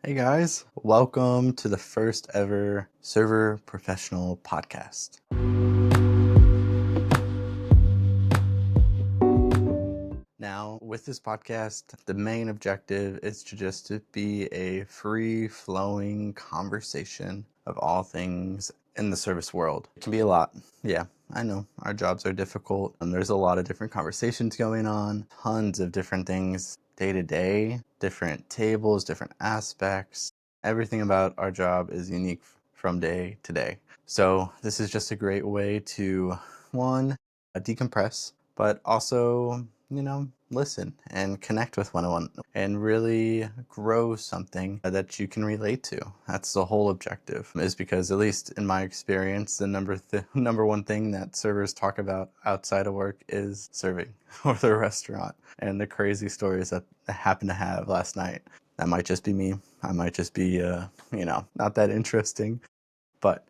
Hey guys, welcome to the first ever Server Professional podcast. Now, with this podcast, the main objective is to be a free-flowing conversation of all things in the service world. It can be a lot. Yeah, I know our jobs are difficult and there's a lot of different conversations going on, tons of different things day to day, different tables, different aspects. Everything about our job is unique from day to day. So this is just a great way to, one, decompress, but also, listen and connect with one another and really grow something that you can relate to. That's the whole objective, is because, at least in my experience, the number one thing that servers talk about outside of work is serving or the restaurant and the crazy stories that I happened to have last night. That might just be me. I might just be, not that interesting, but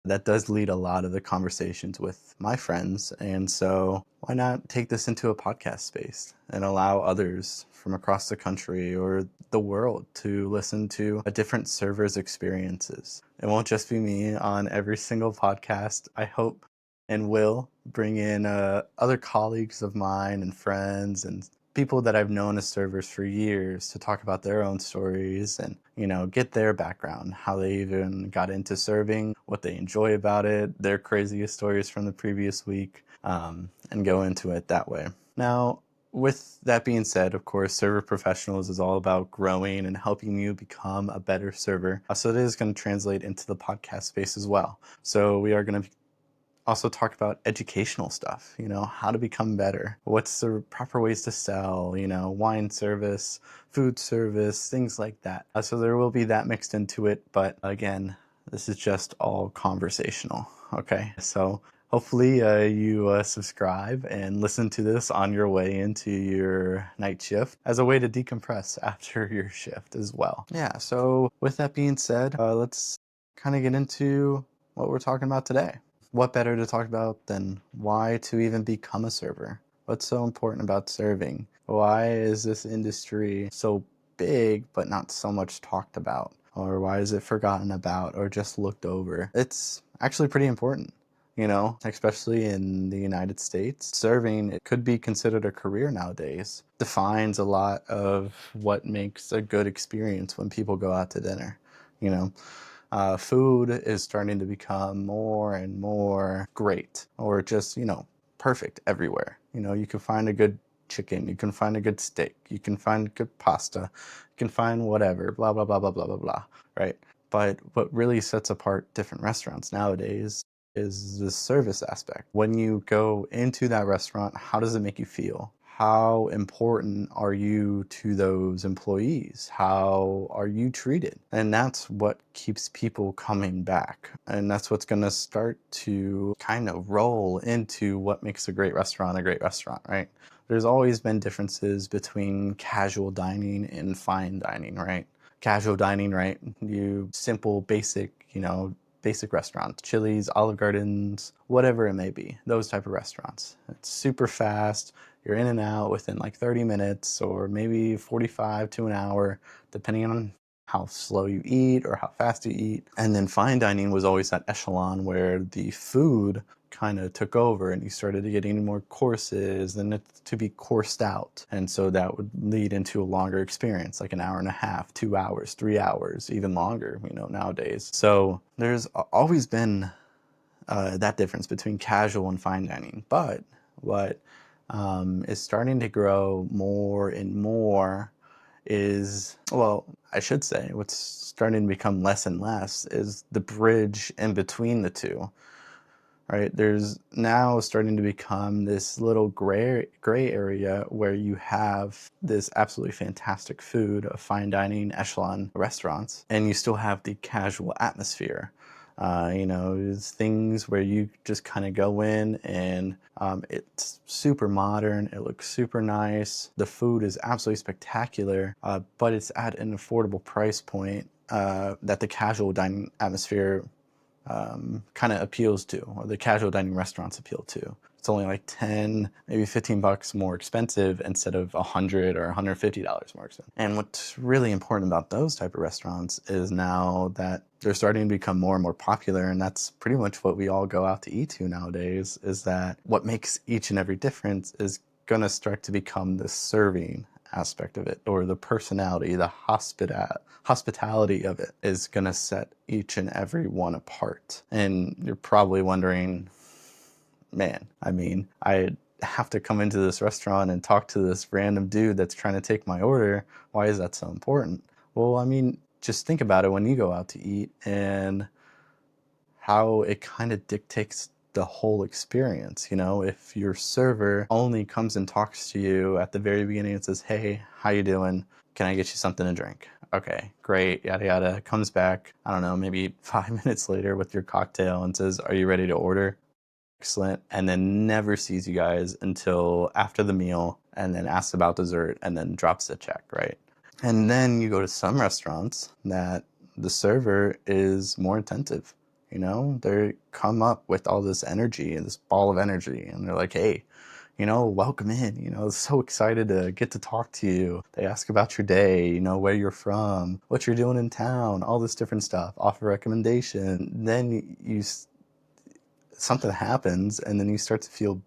that does lead a lot of the conversations with my friends. And so why not take this into a podcast space and allow others from across the country or the world to listen to a different server's experiences? It won't just be me on every single podcast. I hope and will bring in other colleagues of mine and friends and people that I've known as servers for years to talk about their own stories and, get their background, how they even got into serving, what they enjoy about it, their craziest stories from the previous week, and go into it that way. Now, with that being said, of course, Server Professionals is all about growing and helping you become a better server. So it is going to translate into the podcast space as well. So we are going to also talk about educational stuff, how to become better. What's the proper ways to sell, wine service, food service, things like that. So there will be that mixed into it. But again, this is just all conversational. Okay. So hopefully you subscribe and listen to this on your way into your night shift as a way to decompress after your shift as well. Yeah. So with that being said, let's kind of get into what we're talking about today. What better to talk about than why to even become a server? What's so important about serving? Why is this industry so big but not so much talked about? Or why is it forgotten about or just looked over? It's actually pretty important, especially in the United States. Serving, it could be considered a career nowadays. Defines a lot of what makes a good experience when people go out to dinner, you know. Food is starting to become more and more great, or just, perfect everywhere. You can find a good chicken, you can find a good steak, you can find good pasta, you can find whatever, blah, blah, blah, blah, blah, blah, blah, right? But what really sets apart different restaurants nowadays is the service aspect. When you go into that restaurant, how does it make you feel? How important are you to those employees? How are you treated? And that's what keeps people coming back. And that's what's going to start to kind of roll into what makes a great restaurant, right? There's always been differences between casual dining and fine dining, right? Casual dining, right? You simple, basic restaurants, Chili's, Olive Gardens, whatever it may be, those type of restaurants. It's super fast. You're in and out within like 30 minutes or maybe 45 to an hour, depending on how slow you eat or how fast you eat. And then fine dining was always that echelon where the food kind of took over and you started getting more courses and it to be coursed out. And so that would lead into a longer experience, like an hour and a half, 2 hours, 3 hours, even longer, nowadays. So there's always been that difference between casual and fine dining. But what is starting to grow more and more is, well, I should say, what's starting to become less and less is the bridge in between the two, right? There's now starting to become this little gray area where you have this absolutely fantastic food of fine dining echelon restaurants, and you still have the casual atmosphere. It's things where you just kind of go in and it's super modern. It looks super nice. The food is absolutely spectacular, but it's at an affordable price point that the casual dining atmosphere kind of appeals to, or the casual dining restaurants appeal to. It's only like 10, maybe $15 more expensive instead of $100 or $150 more expensive. And what's really important about those type of restaurants is now that they're starting to become more and more popular, and that's pretty much what we all go out to eat to nowadays, is that what makes each and every difference is going to start to become the serving aspect of it, or the personality, the hospitality of it is going to set each and every one apart. And you're probably wondering, man, I mean, I have to come into this restaurant and talk to this random dude that's trying to take my order. Why is that so important? Well, I mean, just think about it when you go out to eat and how it kind of dictates the whole experience. You know, if your server only comes and talks to you at the very beginning and says, hey, how you doing? Can I get you something to drink? Okay, great, yada yada. Comes back, I don't know, maybe 5 minutes later with your cocktail and says, are you ready to order? Excellent. And then never sees you guys until after the meal, and then asks about dessert, and then drops the check, right? And then you go to some restaurants that the server is more attentive. You know, they come up with all this energy and this ball of energy, and they're like, hey, you know, welcome in, you know, so excited to get to talk to you. They ask about your day, you know, where you're from, what you're doing in town, all this different stuff, offer recommendation. Then something happens, and then you start to feel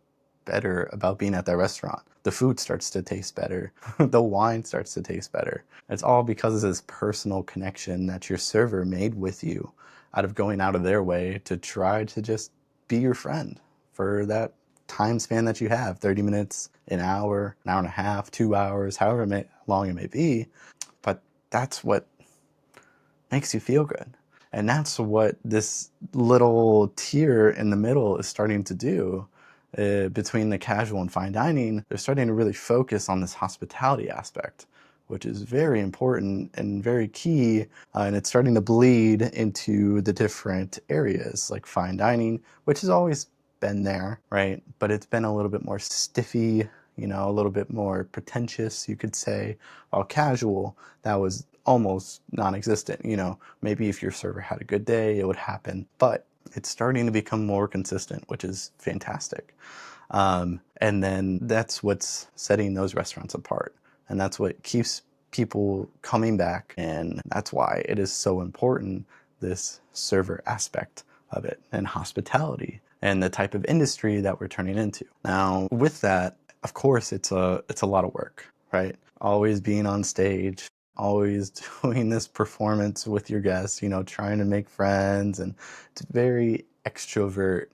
better about being at that restaurant. The food starts to taste better. The wine starts to taste better. It's all because of this personal connection that your server made with you, out of going out of their way to try to just be your friend for that time span that you have, 30 minutes, an hour and a half, 2 hours, however long it may be. But that's what makes you feel good. And that's what this little tier in the middle is starting to do. Between the casual and fine dining, they're starting to really focus on this hospitality aspect, which is very important and very key. And it's starting to bleed into the different areas like fine dining, which has always been there, right? But it's been a little bit more stiffy, you know, a little bit more pretentious, you could say. While casual, that was almost non-existent. You know, maybe if your server had a good day, it would happen, but it's starting to become more consistent, which is fantastic. And then that's what's setting those restaurants apart. And that's what keeps people coming back. And that's why it is so important, this server aspect of it, and hospitality, and the type of industry that we're turning into. Now, with that, of course, it's a lot of work, right? Always being on stage, always doing this performance with your guests, you know, trying to make friends, and it's very extrovert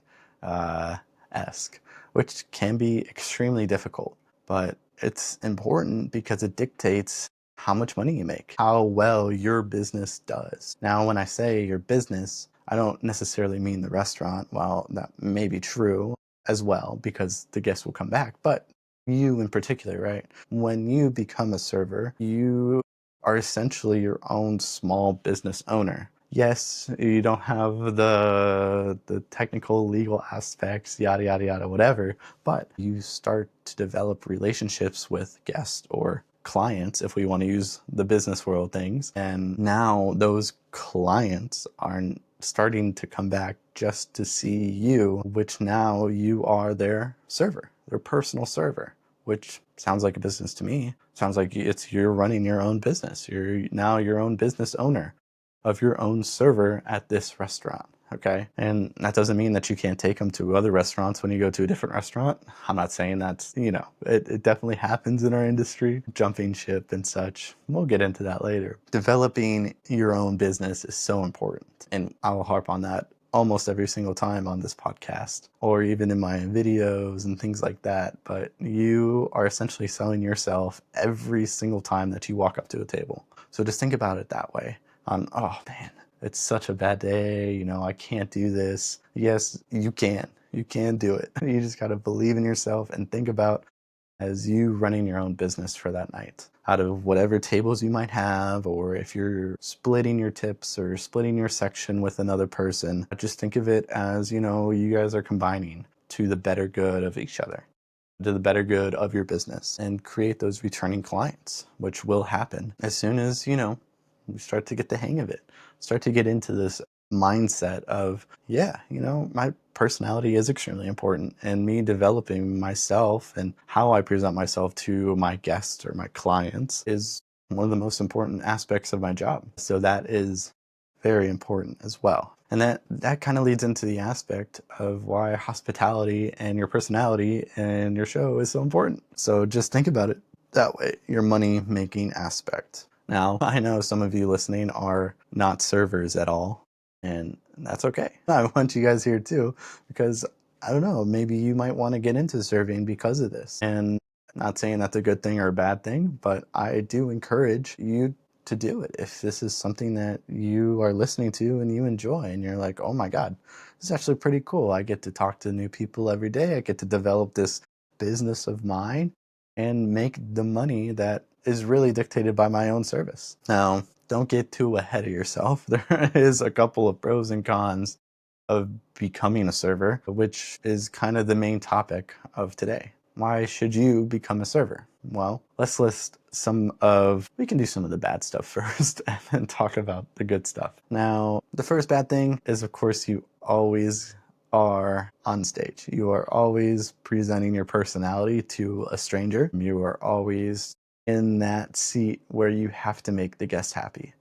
esque, which can be extremely difficult. But it's important because it dictates how much money you make, how well your business does. Now, when I say your business, I don't necessarily mean the restaurant. While that may be true as well, because the guests will come back, but you in particular, right? When you become a server, you are essentially your own small business owner. Yes, you don't have the technical legal aspects, yada yada yada, whatever, but you start to develop relationships with guests or clients, if we want to use the business world things. And now those clients are starting to come back just to see you, which now you are their server, their personal server, which sounds like a business to me. Sounds like you're running your own business. You're now your own business owner of your own server at this restaurant. Okay. And that doesn't mean that you can't take them to other restaurants when you go to a different restaurant. I'm not saying that's, you know, it definitely happens in our industry, jumping ship and such. We'll get into that later. Developing your own business is so important. And I will harp on that almost every single time on this podcast, or even in my videos and things like that. But you are essentially selling yourself every single time that you walk up to a table. So just think about it that way. Oh man, it's such a bad day, you know, I can't do this. Yes, you can. You can do it. You just got to believe in yourself and think about as you running your own business for that night. Out of whatever tables you might have, or if you're splitting your tips or splitting your section with another person, just think of it as, you know, you guys are combining to the better good of each other, to the better good of your business, and create those returning clients, which will happen as soon as, you know, you start to get the hang of it, start to get into this mindset of, yeah, my personality is extremely important, and me developing myself and how I present myself to my guests or my clients is one of the most important aspects of my job. So that is very important as well. And that kind of leads into the aspect of why hospitality and your personality and your show is so important. So just think about it that way, your money making aspect. Now, I know some of you listening are not servers at all, and that's okay. I want you guys here too, because I don't know, maybe you might want to get into serving because of this. And not saying that's a good thing or a bad thing, but I do encourage you to do it if this is something that you are listening to and you enjoy, and you're like, oh my God, this is actually pretty cool. I get to talk to new people every day. I get to develop this business of mine and make the money that is really dictated by my own service. Now, don't get too ahead of yourself. There is a couple of pros and cons of becoming a server, which is kind of the main topic of today. Why should you become a server? Well, let's list we can do some of the bad stuff first and then talk about the good stuff. Now, the first bad thing is, of course, you always are on stage. You are always presenting your personality to a stranger. You are always in that seat where you have to make the guest happy.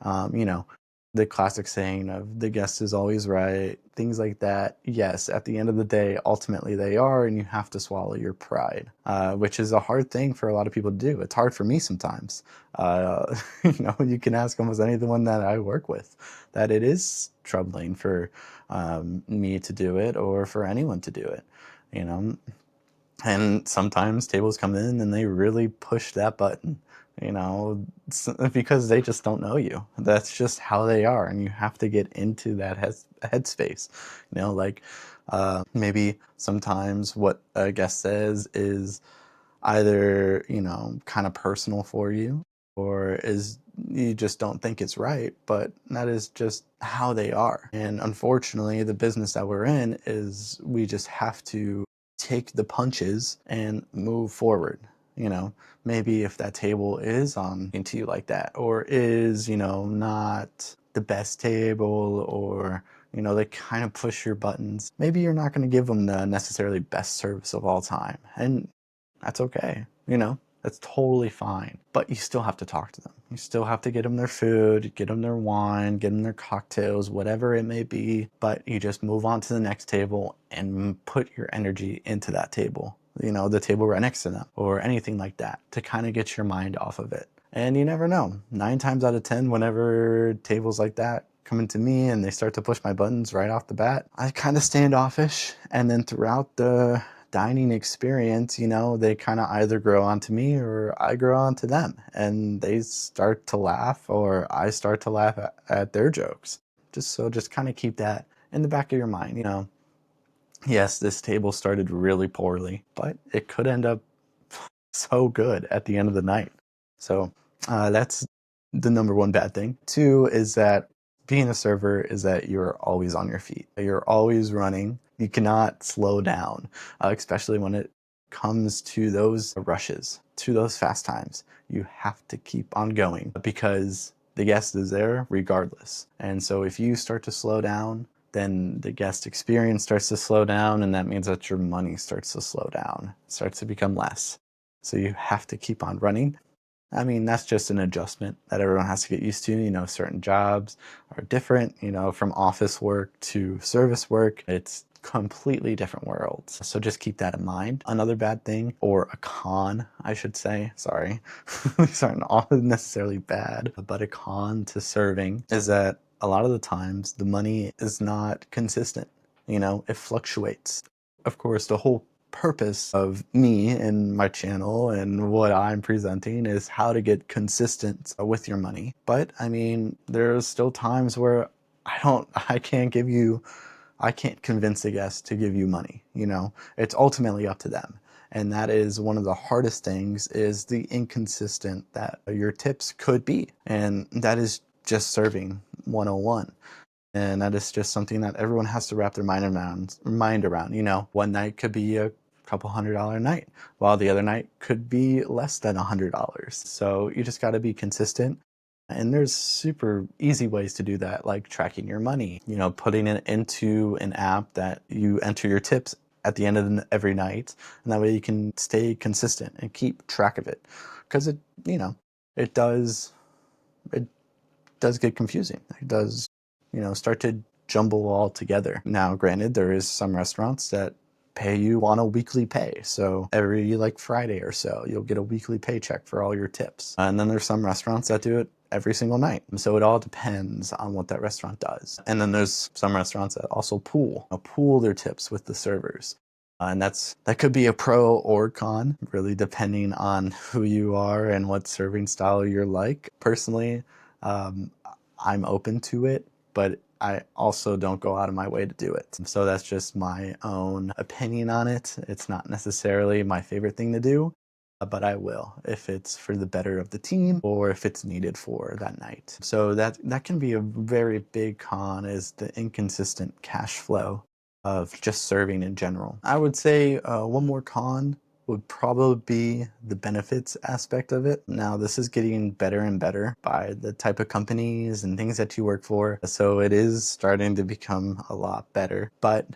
You know, the classic saying of the guest is always right, things like that. Yes, at the end of the day, ultimately they are, and you have to swallow your pride, which is a hard thing for a lot of people to do. It's hard for me sometimes. You can ask almost anyone that I work with that it is troubling for me to do it or for anyone to do it. You know, and sometimes tables come in and they really push that button, because they just don't know you. That's just how they are. And you have to get into that headspace. Like maybe sometimes what a guest says is either, kind of personal for you, or is you just don't think it's right, but that is just how they are. And unfortunately, the business that we're in is we just have to take the punches and move forward. Maybe if that table is on into you like that, or is, not the best table, or they kind of push your buttons. Maybe you're not going to give them the necessarily best service of all time. And that's okay. That's totally fine. But you still have to talk to them. You still have to get them their food, get them their wine, get them their cocktails, whatever it may be. But you just move on to the next table and put your energy into that table, the table right next to them, or anything like that, to kind of get your mind off of it. And you never know. 9 times out of 10, whenever tables like that come into me and they start to push my buttons right off the bat, I kind of standoffish. And then throughout the dining experience, they kind of either grow onto me or I grow onto them, and they start to laugh or I start to laugh at their jokes. Just kind of keep that in the back of your mind. Yes, this table started really poorly, but it could end up so good at the end of the night. So that's the number one bad thing. Two is that being a server is that you're always on your feet. You're always running. You cannot slow down, especially when it comes to those rushes, to those fast times. You have to keep on going because the guest is there regardless. And so if you start to slow down, then the guest experience starts to slow down, and that means that your money starts to slow down, starts to become less. So you have to keep on running. I mean, that's just an adjustment that everyone has to get used to. Certain jobs are different, from office work to service work. It's completely different worlds. So just keep that in mind. Another bad thing, or a con, I should say, sorry, these aren't all necessarily bad, but a con to serving is that a lot of the times the money is not consistent. It fluctuates. Of course, the whole purpose of me and my channel and what I'm presenting is how to get consistent with your money. But I mean, there's still times where I can't convince a guest to give you money. It's ultimately up to them. And that is one of the hardest things, is the inconsistent that your tips could be. And that is just serving 101. And that is just something that everyone has to wrap their mind around. One night could be a couple $100 night, while the other night could be less than $100. So you just got to be consistent. And there's super easy ways to do that, like tracking your money, putting it into an app that you enter your tips at the end of every night. And that way you can stay consistent and keep track of it. Because it does, it does get confusing. It does, start to jumble all together. Now, granted, there is some restaurants that pay you on a weekly pay. So every like Friday or so, you'll get a weekly paycheck for all your tips. And then there's some restaurants that do it every single night. So it all depends on what that restaurant does. And then there's some restaurants that also pool their tips with the servers. And that could be a pro or con, really depending on who you are and what serving style you're like. Personally, um, I'm open to it, but I also don't go out of my way to do it. So that's just my own opinion on it. It's not necessarily my favorite thing to do, but I will if it's for the better of the team or if it's needed for that night. So that can be a very big con, is the inconsistent cash flow of just serving in general. I would say one more con would probably be the benefits aspect of it. Now, this is getting better and better by the type of companies and things that you work for. So it is starting to become a lot better. But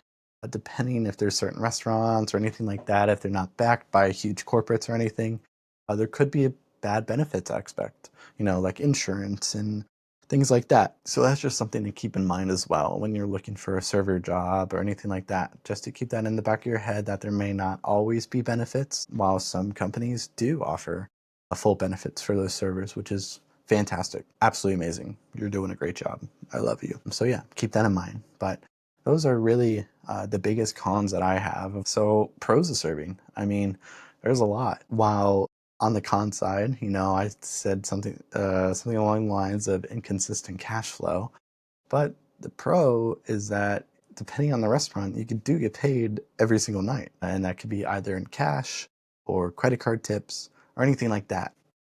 depending if there's certain restaurants or anything like that, if they're not backed by huge corporates or anything, there could be a bad benefits aspect, like insurance and things like that. So that's just something to keep in mind as well when you're looking for a server job or anything like that, just to keep that in the back of your head, that there may not always be benefits, while some companies do offer a full benefits for those servers, which is fantastic. Absolutely amazing. You're doing a great job. I love you. So yeah, keep that in mind. But those are really the biggest cons that I have. So pros of serving, I mean, there's a lot. While on the con side, I said something along the lines of inconsistent cash flow. But the pro is that depending on the restaurant, you do get paid every single night. And that could be either in cash or credit card tips or anything like that.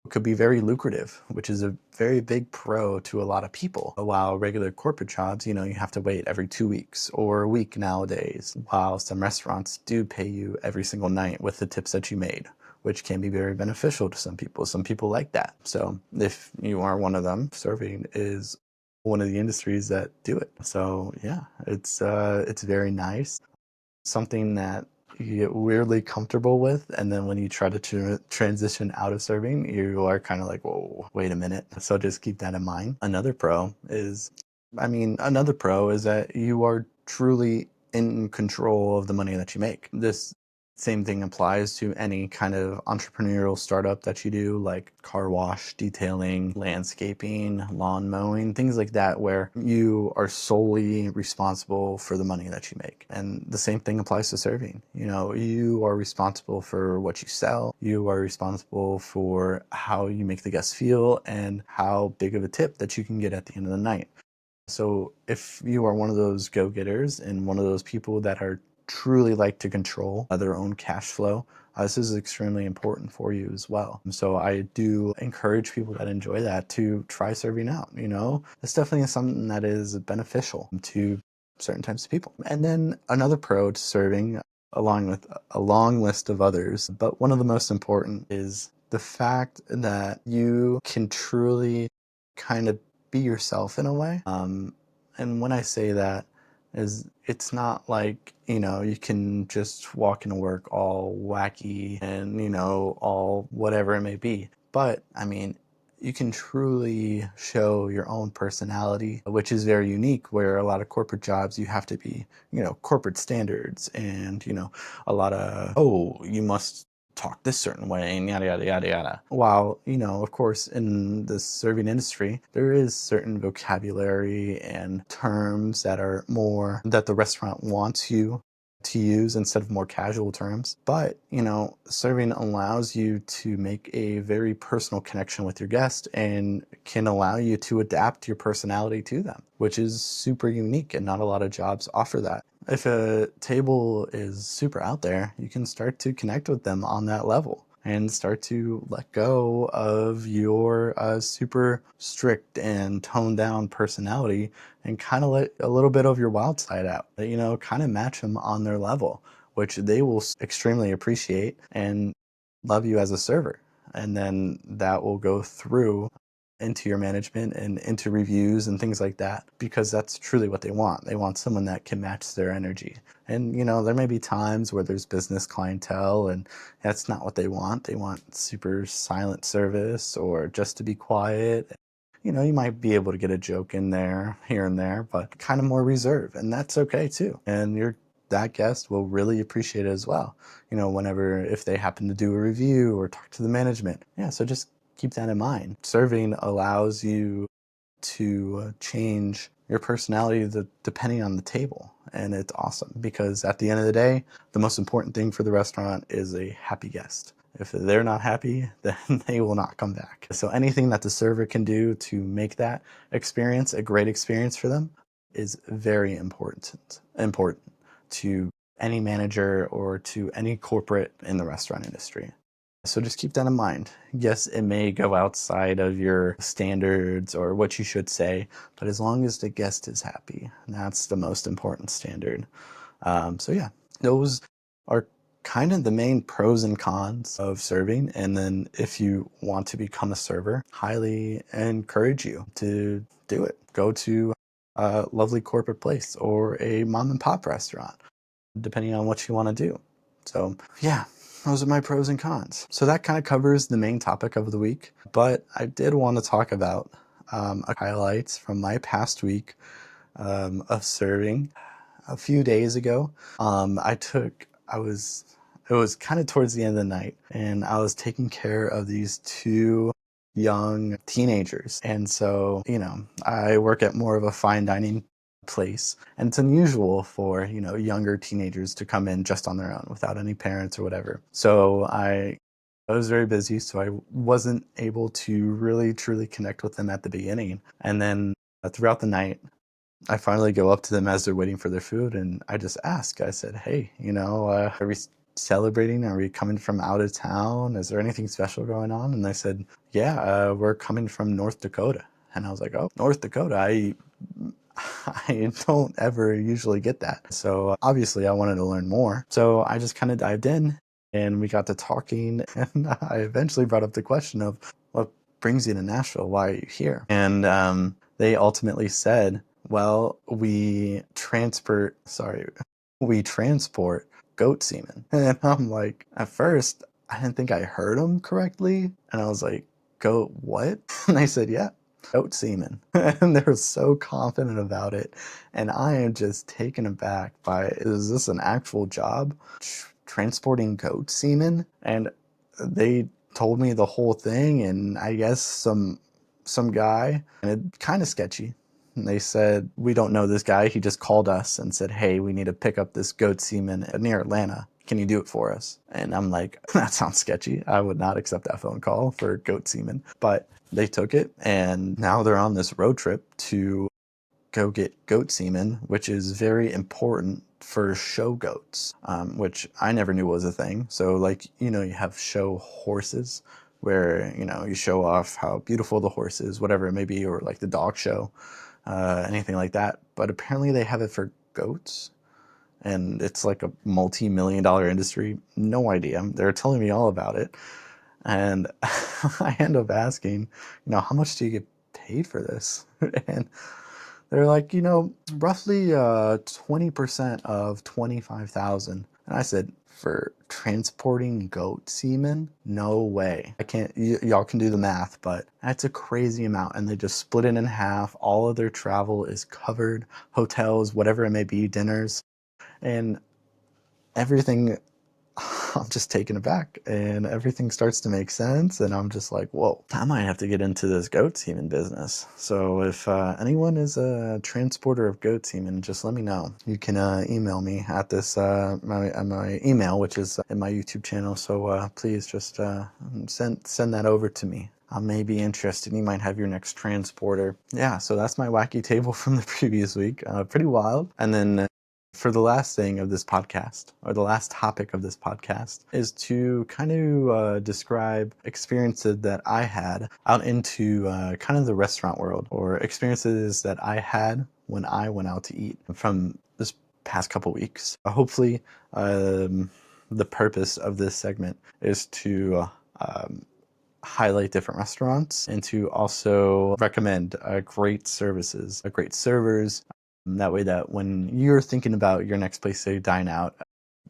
It could be very lucrative, which is a very big pro to a lot of people. While regular corporate jobs, you have to wait every 2 weeks or a week nowadays, while some restaurants do pay you every single night with the tips that you made, which can be very beneficial to some people. Some people like that. So if you are one of them, serving is one of the industries that do it. So yeah, it's very nice. Something that you get weirdly comfortable with, and then when you try to transition out of serving, you are kind of like, whoa, wait a minute. So just keep that in mind. Another pro is that you are truly in control of the money that you make. This same thing applies to any kind of entrepreneurial startup that you do, like car wash, detailing, landscaping, lawn mowing, things like that, where you are solely responsible for the money that you make. And the same thing applies to serving. You are responsible for what you sell. You are responsible for how you make the guests feel and how big of a tip that you can get at the end of the night. So if you are one of those go-getters and one of those people that are truly like to control their own cash flow, this is extremely important for you as well. So I do encourage people that enjoy that to try serving out. It's definitely something that is beneficial to certain types of people. And then another pro to serving, along with a long list of others, but one of the most important, is the fact that you can truly kind of be yourself in a way. And when I say that, is it's not like, you can just walk into work all wacky and, all whatever it may be. But you can truly show your own personality, which is very unique, where a lot of corporate jobs, you have to be, corporate standards and, a lot of, oh, you must talk this certain way and yada yada yada yada. While, of course, in the serving industry, there is certain vocabulary and terms that are more that the restaurant wants you to use instead of more casual terms. But, serving allows you to make a very personal connection with your guest and can allow you to adapt your personality to them, which is super unique, and not a lot of jobs offer that. If a table is super out there, you can start to connect with them on that level and start to let go of your super strict and toned down personality and kind of let a little bit of your wild side out, kind of match them on their level, which they will extremely appreciate and love you as a server. And then that will go through into your management and into reviews and things like that, because that's truly what they want. They want someone that can match their energy. And, there may be times where there's business clientele and that's not what they want. They want super silent service or just to be quiet. You might be able to get a joke in there, here and there, but kind of more reserved, and that's okay too. And that guest will really appreciate it as well. Whenever, if they happen to do a review or talk to the management. Yeah, so just keep that in mind. Serving allows you to change your personality depending on the table. And it's awesome because at the end of the day, the most important thing for the restaurant is a happy guest. If they're not happy, then they will not come back. So anything that the server can do to make that experience a great experience for them is very important to any manager or to any corporate in the restaurant industry. So just keep that in mind. Yes, it may go outside of your standards or what you should say, but as long as the guest is happy, that's the most important standard. So yeah, those are kind of the main pros and cons of serving. And then if you want to become a server, highly encourage you to do it. Go to a lovely corporate place or a mom and pop restaurant, depending on what you want to do. So yeah, those are my pros and cons. So that kind of covers the main topic of the week, but I did want to talk about highlights from my past week of serving. A few days ago, it was kind of towards the end of the night, and I was taking care of these two young teenagers. And so, I work at more of a fine dining place, and it's unusual for, younger teenagers to come in just on their own without any parents or whatever. So I was very busy, so I wasn't able to really truly connect with them at the beginning. And then throughout the night, I finally go up to them as they're waiting for their food, and I just ask. I said, "Hey, are we celebrating? Are we coming from out of town? Is there anything special going on?" And they said, "Yeah, we're coming from North Dakota." And I was like, "Oh, North Dakota! I don't ever usually get that." So obviously, I wanted to learn more. So I just kind of dived in, and we got to talking, and I eventually brought up the question of what brings you to Nashville? Why are you here? And they ultimately said, well, we transport goat semen. And I'm like, at first, I didn't think I heard them correctly. And I was like, goat what? And they said, yeah, goat semen. And they were so confident about it. And I am just taken aback by, is this an actual job? Transporting goat semen? And they told me the whole thing, and I guess some guy, and it kind of sketchy. And they said, we don't know this guy. He just called us and said, hey, we need to pick up this goat semen near Atlanta. Can you do it for us? And I'm like, that sounds sketchy. I would not accept that phone call for goat semen. But they took it, and now they're on this road trip to go get goat semen, which is very important for show goats, which I never knew was a thing. So like, you have show horses where, you show off how beautiful the horse is, whatever it may be, or like the dog show, anything like that. But apparently they have it for goats, and it's like a multi-million-dollar industry. No idea. They're telling me all about it. And I end up asking, how much do you get paid for this? And they're like, roughly 20% of 25,000. And I said, for transporting goat semen? No way. I can't, y'all can do the math, but that's a crazy amount. And they just split it in half. All of their travel is covered, hotels, whatever it may be, dinners, and everything. I'm just taken aback, and everything starts to make sense, and I'm just like, whoa, I might have to get into this goat semen business. So if anyone is a transporter of goat semen, just let me know. You can email me at this my email, which is in my YouTube channel. So please just send that over to me. I may be interested. You might have your next transporter. Yeah, so that's my wacky table from the previous week. Pretty wild. And then for the last thing of this podcast, or the last topic of this podcast, is to kind of describe experiences that I had out into kind of the restaurant world, or experiences that I had when I went out to eat from this past couple weeks. Hopefully, the purpose of this segment is to highlight different restaurants and to also recommend great services, great servers. That way that when you're thinking about your next place to dine out,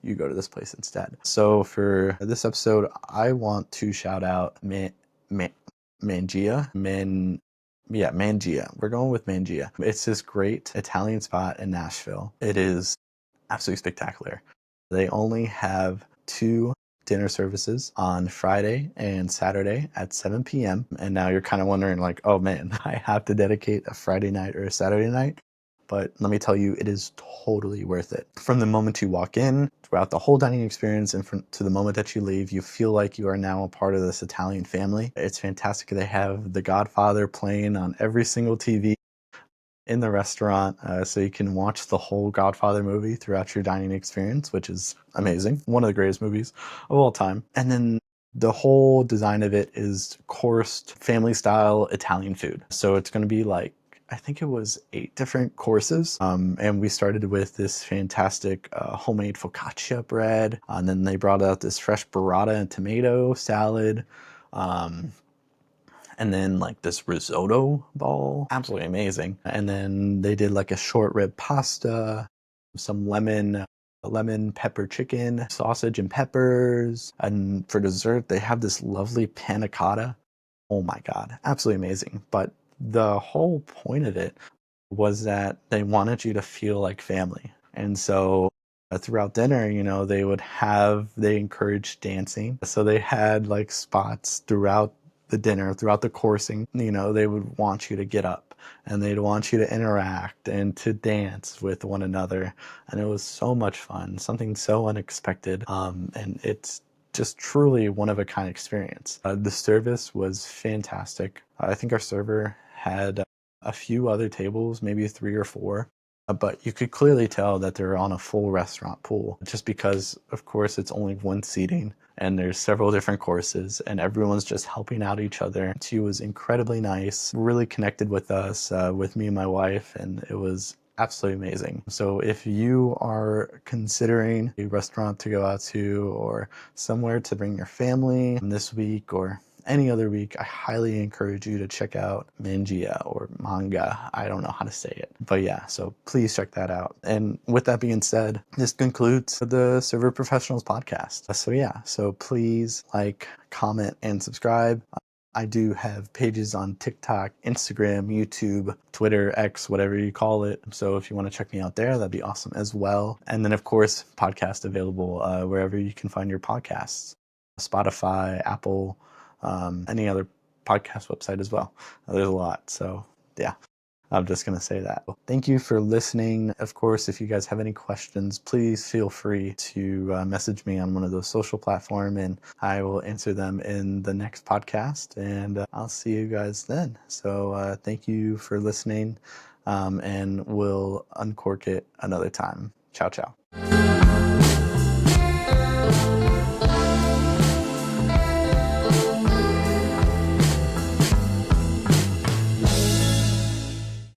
you go to this place instead. So for this episode, I want to shout out Mangia. Mangia. We're going with Mangia. It's this great Italian spot in Nashville. It is absolutely spectacular. They only have 2 dinner services on Friday and Saturday at 7 p.m. And now you're kind of wondering, like, oh man, I have to dedicate a Friday night or a Saturday night. But let me tell you, it is totally worth it. From the moment you walk in, throughout the whole dining experience, and to the moment that you leave, you feel like you are now a part of this Italian family. It's fantastic. They have The Godfather playing on every single TV in the restaurant, so you can watch the whole Godfather movie throughout your dining experience, which is amazing. One of the greatest movies of all time. And then the whole design of it is coursed family style Italian food. So it's going to be like, I think it was 8 different courses. And we started with this fantastic homemade focaccia bread. And then they brought out this fresh burrata and tomato salad. And then like this risotto ball, absolutely amazing. And then they did like a short rib pasta, some lemon pepper chicken, sausage and peppers. And for dessert, they have this lovely panna cotta. Oh my God, absolutely amazing. But the whole point of it was that they wanted you to feel like family. And so throughout dinner, they encouraged dancing. So they had like spots throughout the dinner, throughout the coursing, they would want you to get up and they'd want you to interact and to dance with one another. And it was so much fun, something so unexpected. And it's just truly one of a kind experience. The service was fantastic. I think our server had a few other tables, maybe 3 or 4, but you could clearly tell that they're on a full restaurant pool just because, of course, it's only one seating and there's several different courses and everyone's just helping out each other. She was incredibly nice, really connected with us, with me and my wife, and it was absolutely amazing. So if you are considering a restaurant to go out to or somewhere to bring your family this week or any other week, I highly encourage you to check out Mangia or Manga. I don't know how to say it. But yeah, so please check that out. And with that being said, this concludes the Server Professionals podcast. So yeah, so please like, comment, and subscribe. I do have pages on TikTok, Instagram, YouTube, Twitter, X, whatever you call it. So if you want to check me out there, that'd be awesome as well. And then, of course, podcast available wherever you can find your podcasts. Spotify, Apple, any other podcast website as well. There's a lot. So yeah, I'm just going to say that. Thank you for listening. Of course, if you guys have any questions, please feel free to message me on one of those social platforms and I will answer them in the next podcast. And I'll see you guys then. So thank you for listening and we'll uncork it another time. Ciao, ciao.